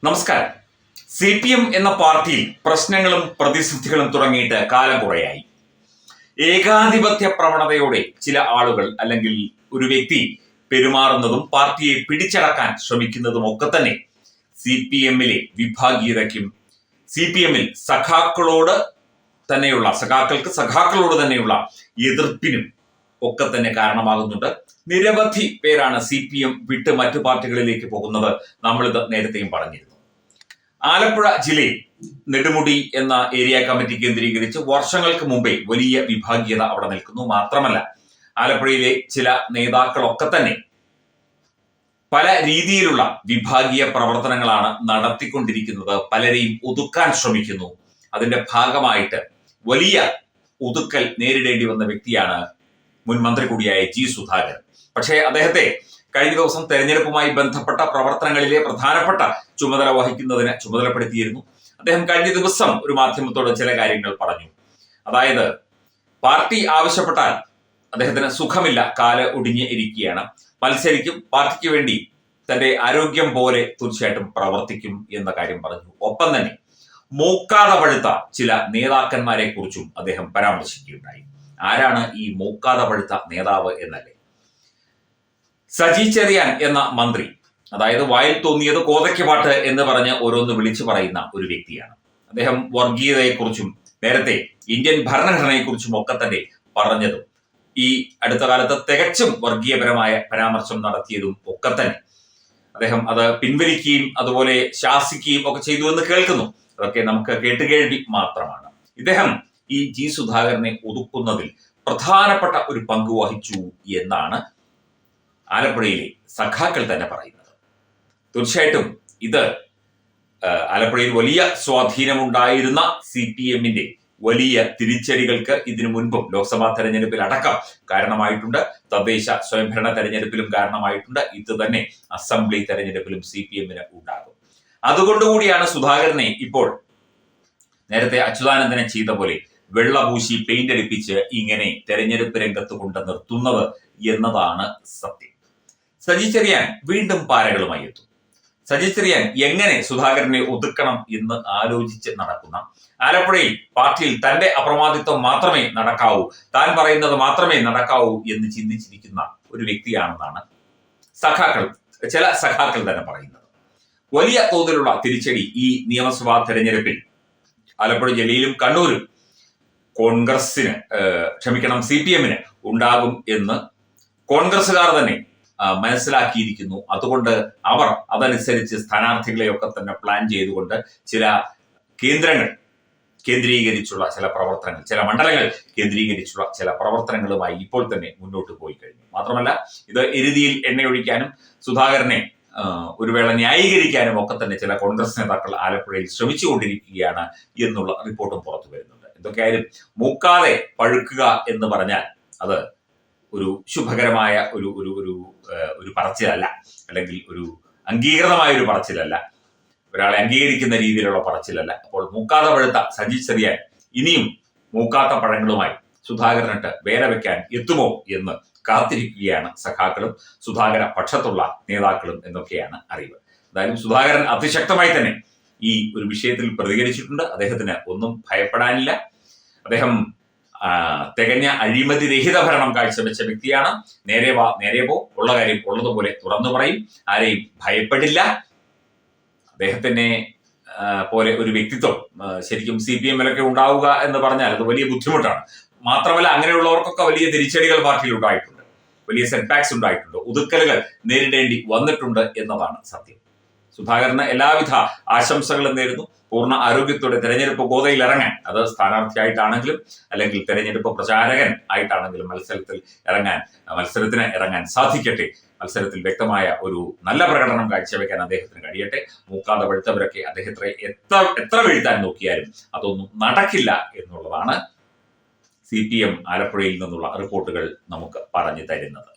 നമസ്കാരം. CPM എന്ന പാർട്ടിയിൽ പ്രശ്നങ്ങളും പ്രതിസന്ധികളും തുടങ്ങിയിട്ട് കാലം കുറയായി. ഏകാധിപത്യ പ്രവണതയോടെ ചില ആളുകൾ അല്ലെങ്കിൽ ഒരു വ്യക്തി പെരുമാറുന്നതും പാർട്ടിയെ പിടിച്ചടക്കാൻ ശ്രമിക്കുന്നതും ഒക്കെ തന്നെ CPM-ലെ വിഭാഗീയതയ്ക്കും CPM-ൽ സഖാക്കളോട് തന്നെയുള്ള എതിർപ്പിനും ഒക്കെ തന്നെ കാരണമാകുന്നുണ്ട്. നിരവധി പേരാണ് CPM വിട്ട് മറ്റു പാർട്ടികളിലേക്ക് പോകുന്നത്. നമ്മളിത് നേരത്തെയും പറഞ്ഞിരുന്നു. ആലപ്പുഴ ജില്ലയിൽ നെടുമുടി എന്ന ഏരിയ കമ്മിറ്റി കേന്ദ്രീകരിച്ച് വർഷങ്ങൾക്ക് മുമ്പേ വലിയ വിഭാഗീയത അവിടെ നിൽക്കുന്നു. മാത്രമല്ല, ആലപ്പുഴയിലെ ചില നേതാക്കളൊക്കെ തന്നെ പല രീതിയിലുള്ള വിഭാഗീയ പ്രവർത്തനങ്ങളാണ് നടത്തിക്കൊണ്ടിരിക്കുന്നത്. പലരെയും ഒതുക്കാൻ ശ്രമിക്കുന്നു. അതിന്റെ ഭാഗമായിട്ട് വലിയ ഒതുക്കൽ നേരിടേണ്ടി വന്ന വ്യക്തിയാണ് മുൻ മന്ത്രി കൂടിയായ G. സുധാകരൻ. പക്ഷേ അദ്ദേഹത്തെ കഴിഞ്ഞ ദിവസം തെരഞ്ഞെടുപ്പുമായി ബന്ധപ്പെട്ട പ്രവർത്തനങ്ങളിലെ പ്രധാനപ്പെട്ട ചുമതല വഹിക്കുന്നതിന് ചുമതലപ്പെടുത്തിയിരുന്നു. അദ്ദേഹം കഴിഞ്ഞ ദിവസം ഒരു മാധ്യമത്തോട് ചില കാര്യങ്ങൾ പറഞ്ഞു. അതായത്, പാർട്ടി ആവശ്യപ്പെട്ടാൽ അദ്ദേഹത്തിന് സുഖമില്ല, കാല് ഒടിഞ്ഞ് ഇരിക്കുകയാണ്, മത്സരിക്കും, പാർട്ടിക്ക് വേണ്ടി തന്റെ ആരോഗ്യം പോലെ തീർച്ചയായിട്ടും പ്രവർത്തിക്കും എന്ന കാര്യം പറഞ്ഞു. ഒപ്പം തന്നെ മൂക്കാതെ പഴുത്ത ചില നേതാക്കന്മാരെ കുറിച്ചും അദ്ദേഹം പരാമർശിക്കുകയുണ്ടായി. ആരാണ് ഈ മൂക്കാതെ പഴുത്ത നേതാവ് എന്നല്ലേ? സജി ചെറിയാൻ എന്ന മന്ത്രി, അതായത് വായിൽ തോന്നിയത് കോതയ്ക്ക് പാട്ട് എന്ന് പറഞ്ഞ് ഓരോന്ന് വിളിച്ചു പറയുന്ന ഒരു വ്യക്തിയാണ്. അദ്ദേഹം വർഗീയതയെക്കുറിച്ചും നേരത്തെ ഇന്ത്യൻ ഭരണഘടനയെക്കുറിച്ചും ഒക്കെ തന്നെ പറഞ്ഞതും ഈ അടുത്ത കാലത്ത് തികച്ചും വർഗീയപരമായ പരാമർശം നടത്തിയതും ഒക്കെ തന്നെ അദ്ദേഹം അത് പിൻവലിക്കുകയും അതുപോലെ ശാസിക്കുകയും ഒക്കെ ചെയ്തു എന്ന് കേൾക്കുന്നു. അതൊക്കെ നമുക്ക് കേട്ടുകേൾവി മാത്രമാണ്. ഇദ്ദേഹം ഈ G. സുധാകരനെ ഒതുക്കുന്നതിൽ പ്രധാനപ്പെട്ട ഒരു പങ്ക് വഹിച്ചു എന്നാണ് ആലപ്പുഴയിലെ സഖാക്കൾ തന്നെ പറയുന്നത്. തീർച്ചയായിട്ടും ഇത് ആലപ്പുഴയിൽ വലിയ സ്വാധീനമുണ്ടായിരുന്ന CPM-ന്റെ വലിയ തിരിച്ചടികൾക്ക് ഇതിനു മുൻപും ലോക്സഭാ തെരഞ്ഞെടുപ്പിൽ അടക്കം കാരണമായിട്ടുണ്ട്. തദ്ദേശ സ്വയംഭരണ തെരഞ്ഞെടുപ്പിലും കാരണമായിട്ടുണ്ട്. ഇത് തന്നെ അസംബ്ലി തെരഞ്ഞെടുപ്പിലും CPM-ന് ഉണ്ടാകും. അതുകൊണ്ടുകൂടിയാണ് സുധാകരനെ ഇപ്പോൾ നേരത്തെ അച്യുതാനന്ദനെ ചെയ്ത പോലെ വെള്ളപൂശി പെയിന്റ് അടിപ്പിച്ച് ഇങ്ങനെ തെരഞ്ഞെടുപ്പ് രംഗത്ത് കൊണ്ട് നിർത്തുന്നത് എന്നതാണ് സത്യം. സജി ചെറിയാൻ വീണ്ടും പാരകളുമായി എത്തും. സജി ചെറിയാൻ എങ്ങനെ സുധാകരനെ ഒതുക്കണം എന്ന് ആലോചിച്ച് നടക്കുന്ന, ആലപ്പുഴയിൽ പാർട്ടിയിൽ തന്റെ അപ്രമാദിത്വം മാത്രമേ നടക്കാവൂ, താൻ പറയുന്നത് മാത്രമേ നടക്കാവൂ എന്ന് ചിന്തിച്ചിരിക്കുന്ന ഒരു വ്യക്തിയാണെന്നാണ് ചില സഖാക്കൾ തന്നെ പറയുന്നത്. വലിയ തോതിലുള്ള തിരിച്ചടി ഈ നിയമസഭാ തെരഞ്ഞെടുപ്പിൽ ആലപ്പുഴ ജില്ലയിലും കണ്ണൂരും CPM-ന് ഉണ്ടാകും എന്ന് കോൺഗ്രസുകാർ തന്നെ മനസ്സിലാക്കിയിരിക്കുന്നു. അതുകൊണ്ട് അവർ അതനുസരിച്ച് സ്ഥാനാർത്ഥികളെയൊക്കെ തന്നെ പ്ലാൻ ചെയ്തുകൊണ്ട് ചില കേന്ദ്രങ്ങൾ കേന്ദ്രീകരിച്ചുള്ള ചില പ്രവർത്തനങ്ങൾ, ചില മണ്ഡലങ്ങൾ കേന്ദ്രീകരിച്ചുള്ള ചില പ്രവർത്തനങ്ങളുമായി ഇപ്പോൾ തന്നെ മുന്നോട്ട് പോയി കഴിഞ്ഞു. മാത്രമല്ല, ഇത് എരുതിയിൽ എണ്ണയൊഴിക്കാനും സുധാകരനെ ഒരു വേള ന്യായീകരിക്കാനും ഒക്കെ തന്നെ ചില കോൺഗ്രസ് നേതാക്കൾ ആലപ്പുഴയിൽ ശ്രമിച്ചുകൊണ്ടിരിക്കുകയാണ് എന്നുള്ള റിപ്പോർട്ടും പുറത്തു വരുന്നുണ്ട്. എന്തൊക്കെയായാലും മൂക്കാതെ പഴുക്കുക എന്ന് പറഞ്ഞാൽ അത് ഒരു ശുഭകരമായ ഒരു പറച്ചിലല്ല, അല്ലെങ്കിൽ ഒരു അംഗീകൃതമായ ഒരു പറച്ചിലല്ല, ഒരാളെ അംഗീകരിക്കുന്ന രീതിയിലുള്ള പറച്ചിലല്ല. അപ്പോൾ മൂക്കാതെ പഴുത്ത സജി ചെറിയാൻ ഇനിയും മൂക്കാത്ത പഴങ്ങളുമായി സുധാകരനിട്ട് വേല വെക്കാൻ എത്തുമോ എന്ന് കാത്തിരിക്കുകയാണ് സഖാക്കളും സുധാകര പക്ഷത്തുള്ള നേതാക്കളും എന്നൊക്കെയാണ് അറിവ്. എന്തായാലും സുധാകരൻ അതിശക്തമായി തന്നെ ഈ ഒരു വിഷയത്തിൽ പ്രതികരിച്ചിട്ടുണ്ട്. അദ്ദേഹത്തിന് ഒന്നും ഭയപ്പെടാനില്ല. അദ്ദേഹം തികഞ്ഞ അഴിമതി രഹിത ഭരണം കാഴ്ചവെച്ച വ്യക്തിയാണ്. നേരെ പോ, ഉള്ള കാര്യം ഉള്ളതുപോലെ തുറന്നു പറയും, ആരെയും ഭയപ്പെടില്ല. അദ്ദേഹത്തിനെ പോലെ ഒരു വ്യക്തിത്വം ശരിക്കും CPM-ലൊക്കെ ഉണ്ടാവുക എന്ന് പറഞ്ഞാൽ അത് വലിയ ബുദ്ധിമുട്ടാണ്. മാത്രമല്ല, അങ്ങനെയുള്ളവർക്കൊക്കെ വലിയ തിരിച്ചടികൾ പാർട്ടിയിൽ ഉണ്ടായിട്ടുണ്ട്, വലിയ സെറ്റ്ബാക്സ് ഉണ്ടായിട്ടുണ്ട്, ഒതുക്കലുകൾ നേരിടേണ്ടി വന്നിട്ടുണ്ട് എന്നതാണ് സത്യം. സുധാകരന് എല്ലാവിധ ആശംസകളും നേരുന്നു. പൂർണ്ണ ആരോഗ്യത്തോടെ തെരഞ്ഞെടുപ്പ് ഗോതയിൽ ഇറങ്ങാൻ, അത് സ്ഥാനാർത്ഥിയായിട്ടാണെങ്കിലും അല്ലെങ്കിൽ തെരഞ്ഞെടുപ്പ് പ്രചാരകൻ ആയിട്ടാണെങ്കിലും മത്സരത്തിന് ഇറങ്ങാൻ സാധിക്കട്ടെ. മത്സരത്തിൽ വ്യക്തമായ ഒരു നല്ല പ്രകടനം കാഴ്ചവെക്കാൻ അദ്ദേഹത്തിന് കഴിയട്ടെ. മൂക്കാതെ പഴുത്തവരൊക്കെ അദ്ദേഹത്തെ എത്ര വീഴ്ത്താൻ നോക്കിയാലും അതൊന്നും നടക്കില്ല എന്നുള്ളതാണ് CPM ആലപ്പുഴയിൽ നിന്നുള്ള റിപ്പോർട്ടുകൾ നമുക്ക് പറഞ്ഞു തരുന്നത്.